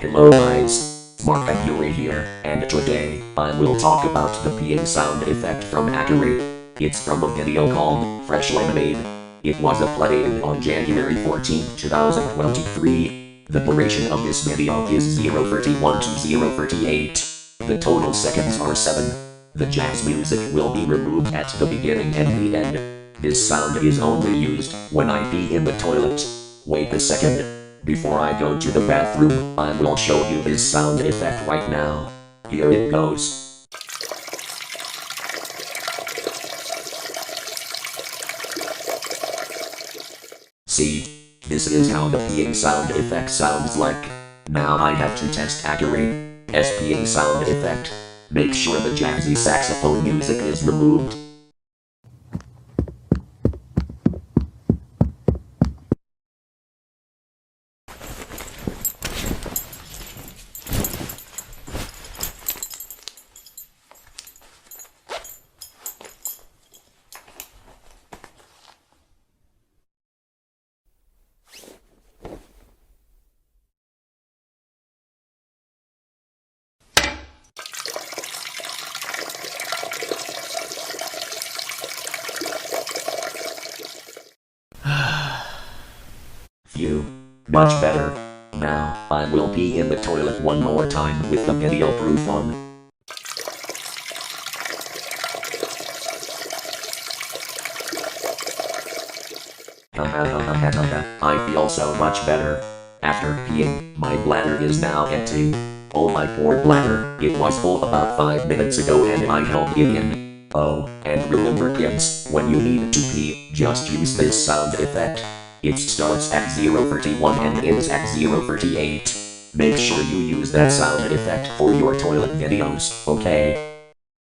Hello guys, Markov Yuri here, and today I will talk about the peeing sound effect from Akari. It's from a video called Fresh Lemonade. It was uploaded on January 14, 2023. The duration of this video is 0:31 to 0:38. The total seconds are 7. The jazz music will be removed at the beginning and the end. This sound is only used when I pee in the toilet. Wait a second. Before I go to the bathroom, I will show you this sound effect right now. Here it goes. See? This is how the peeing sound effect sounds like. Now I have to test Akari's peeing sound effect. Make sure the jazzy saxophone music is removed. Phew. Much better. Now, I will pee in the toilet one more time with the video proof on. I feel so much better. After peeing, my bladder is now empty. Oh my poor bladder, it was full about 5 minutes ago and I held it in. Oh, and remember kids, when you need to pee, just use this sound effect. It starts at 0:31 and ends at 0:38. Make sure you use that sound effect for your toilet videos, okay?